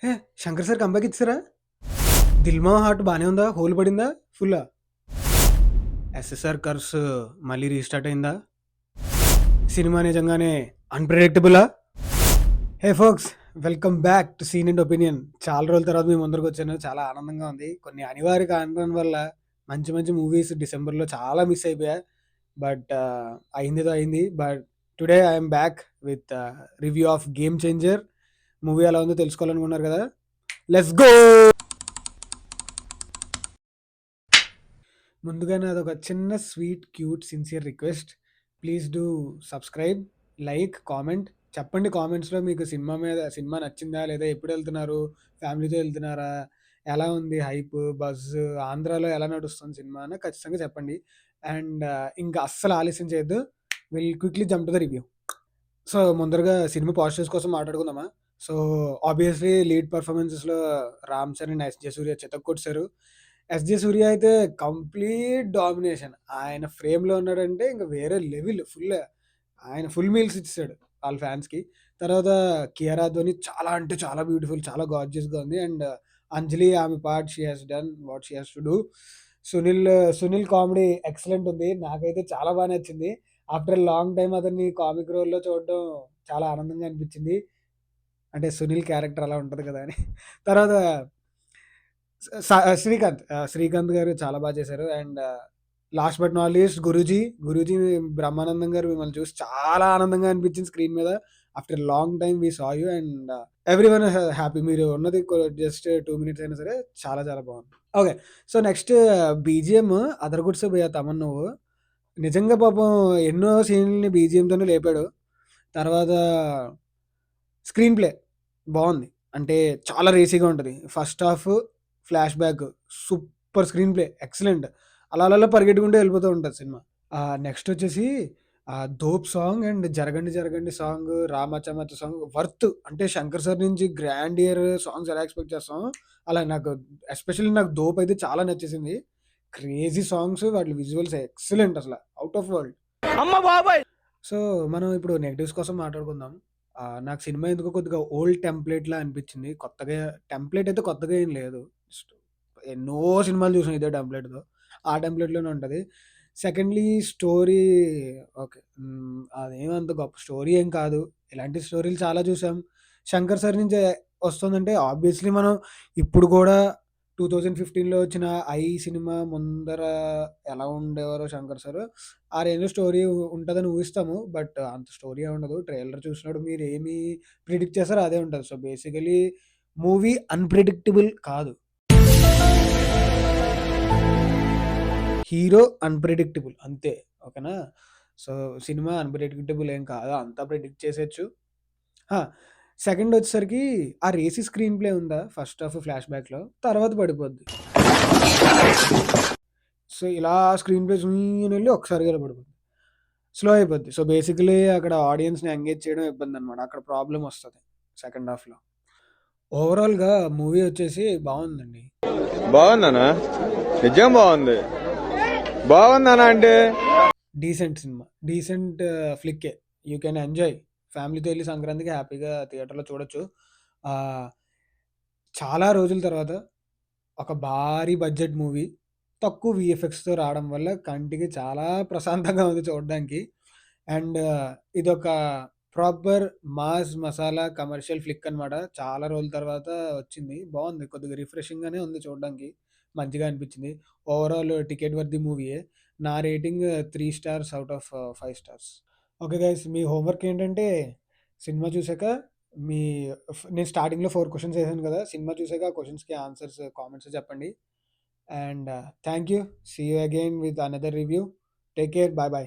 హే! 'Shankar sir' comeback ఇచ్చేసారా? 'దిల్‌మా heart' బానే ఉందా? హోల్ పడిందా? ఫుల్లా? 'ఎస్ఎస్ఆర్ కర్స్' మళ్ళీ రీస్టార్ట్ అయిందా? సినిమా నిజంగానే అన్‌ప్రెడిక్టబులా? Hey folks, welcome back to scene and opinion. చాలా రోజుల తర్వాత మీ ముందరికొచ్చాను. చాలా ఆనందంగా ఉంది. కొన్ని అనివార్య కారణాల వల్ల మంచి మంచి మూవీస్ డిసెంబర్‌లో చాలా మిస్ అయిపోయా. బట్ అయిందేదో అయింది. But today I am back with review of 'game changer.' Movie ఎలా ఉందో తెలుసుకోవాలనుకున్నారు కదా! Let's go! ముందుగా నాదొక చిన్న sweet, cute, sincere request. Please do subscribe, like, comment. చెప్పండి కామెంట్స్‌లో మీకు సినిమా నచ్చిందా? లేదా ఎప్పుడెళ్తున్నారు? ఫ్యామిలీతో ఎళ్తున్నారా? ఎలా ఉంది హైప్, బజ్, ఆంధ్రాలో ఎలా నడుస్తుంది సినిమా అని ఖచ్చితంగా చెప్పండి. అండ్ ఇంకా అస్సలు ఆలస్యం చేయొద్దు. Will quickly jump to the review. So, ముందరగా సినిమా పాజిటివ్స్ కోసం మాట్లాడుకుందామా? సో, ఆబ్వియస్‌లీ లీడ్ పెర్ఫార్మన్సెస్‌లో 'రామ్ చరణ్', 'ఎస్.జె. సూర్య' చితక్కొట్టేసారు. 'ఎస్.జె. సూర్య' అయితే కంప్లీట్ డామినేషన్. ఆయన ఫ్రేమ్‌లో ఉన్నాడంటే ఇంక వేరే లెవెల్ ఫుల్. ఆయన ఫుల్ మీల్స్ ఇచ్చేసాడు ఆళ్ళ ఫ్యాన్స్‌కి. తర్వాత 'కియారా అద్వానీ' చాలా అంటే చాలా బ్యూటిఫుల్, చాలా గార్జియస్‌గా ఉంది. అండ్ 'అంజలి' ఆమె part she has done what she has to do. 'Sunil' comedy excellent ఉంది. నాకైతే చాలా బా నచ్చింది. ఆఫ్టర్ ఎ లాంగ్ టైమ్ అతన్ని కామిక్ రోల్‌లో చూడడం చాలా ఆనందంగా అనిపించింది. అంటే 'సునీల్' క్యారెక్టర్ అలా ఉంటది కదా అని. తర్వాత స 'శ్రీకాంత్' గారు చాలా బా చేశారు. And last but not least 'Guruji' Brahmanandam garu మిమ్మల్ని చూసి చాలా ఆనందంగా అనిపించింది స్క్రీన్ మీద. After a long time we saw you and everyone happy. మీరు ఉన్నది జస్ట్ 2 మినిట్స్ అయినా సరే చాలా చాలా బాగుంది. ఓకే. సో, నెక్స్ట్ బీజీఎం అదరగొట్టేసావు భయ్యా తమన్ నువ్వు. నిజంగా పాపం ఎన్నో సీన్‌లని బీజీఎంతోనే లేపాడు. తర్వాత స్క్రీన్ ప్లే బావుంది. అంటే చాలా రేసీగా ఉంటది. First half flash back super screen play excellent. అలా పరిగెట్టుకుంటూ వెళ్ళిపోతూ ఉంటది సినిమా. నెక్స్ట్ వచ్చేసి 'దోప్' సాంగ్ అండ్ 'జరగండి జరగండి' సాంగ్, 'రామచ్చ మచ్చ' సాంగ్ అంటే శంకర్ సార్ నుంచి గ్రాండియర్ సాంగ్స్ ఎలా ఎక్స్‌పెక్ట్ చేస్తామో అలా నాకు ఎస్పెషల్లీ నాకు 'దోప్' అయితే చాలా నచ్చేసింది. క్రేజీ సాంగ్స్ వాటి విజువల్స్ ఎక్సలెంట్ అసల. Out of world. అమ్మ బాబోయ్! సో, మనం ఇప్పుడు నెగెటివ్స్ కోసం మాట్లాడుకుందాం. నాకు సినిమా ఎందుకో కొద్దిగా ఓల్డ్ టెంప్లేట్‌లా అనిపించింది. టెంప్లేట్ అయితే కొత్తగా ఏం లేదు. జస్ట్ ఎన్నో సినిమాలు చూసాం ఇదే టెంప్లేట్‌తో. ఆ టెంప్లేట్‌లోనే ఉంటది. Secondly story okay. అదేమంత గొప్ప స్టోరీ ఏం కాదు. ఇలాంటి స్టోరీలు చాలా చూసాం. శంకర్ సార్ నుంచే వస్తుందంటే ఆబ్వియస్‌లీ మనం ఇప్పుడు కూడా 2015లో వచ్చిన 'ఐ' సినిమా ముందర ఎలా ఉండేవారో శంకర్ సారు, ఆ రేంజ్‌లో స్టోరీ ఉంటదని ఊహిస్తాము. బట్ అంత స్టోరీ ఏమి ఉండదు. ట్రైలర్ చూసినప్పుడు మీరేమి ప్రిడిక్ట్ చేసారో అదే ఉంటది. సో, బేసికల్లీ మూవీ అన్‌ప్రెడిక్టబుల్ కాదు. హీరో అన్‌ప్రెడిక్టబుల్ అంతే. ఓకేనా? సో, సినిమా అన్‌ప్రెడిక్టబుల్ ఏం కాదు. అంతా ప్రెడిక్ట్ చేసేయొచ్చు. ఆ! సెకండొచ్చేసరికి ఆ రేసి స్క్రీన్ ప్లే ఉందా ఫస్ట్ హాఫ్ ఫ్లాష్ బ్యాక్‌లో తర్వాత పడిపోద్ది. సో, ఇలా స్క్రీన్ ప్లే జుయ్యనెళ్లి ఒక్కసారిగా ఇలా పడిపోద్ది. స్లో అయిపోద్ది. సో, బేసికల్లీ అక్కడ ఆడియన్స్‌ని ఎంగేజ్ చేయడం ఇబ్బందనమాట. అక్కడ ప్రాబ్లమొస్తది సెకండ్ హాఫ్‌లో. ఓవరాల్‌గా మూవీ వచ్చేసి బావుందండి. బాగుందనా? నిజం బాగుంది. బాగుందనా అంటే డీసెంట్ సినిమా. డీసెంట్ ఫ్లిక్కే. You can enjoy. ఫ్యామిలీతో ఎళ్లి సంక్రాంతికి హ్యాపీగా థియేటర్‌లో చూడొచ్చు. ఆహ్, చాలా రోజుల తర్వాత ఒక భారీ బడ్జెట్ మూవీ తక్కువ వీఎఫ్ఎక్స్‌తో రావడం వల్ల కంటికి చాలా ప్రశాంతంగా ఉంది చూడడానికి. అండ్ ఇదొక proper mass masala commercial flick అనమాట. చాలా రోజుల తర్వాత వచ్చింది. బావుంది. కొద్దిగా రిఫ్రెషింగ్‌గానే ఉంది చూడడానికి. మంచిగా అనిపించింది. ఓవరాల్ టికెట్ వర్తీ మూవీయే. నా rating 3 stars out of 5 stars. Okay guys. మీ హోంవర్క్ ఏంటంటే సినిమా చూసాక మీ నేను స్టార్టింగ్‌లో 4 క్వెషన్స్ ఏసాను కదా! సినిమా చూసాక ఆ క్వెషన్స్‌కి ఆన్సర్స్ కామెంట్స్‌లో చెప్పండి. And thank you. See you again with another review. Take care. Bye by.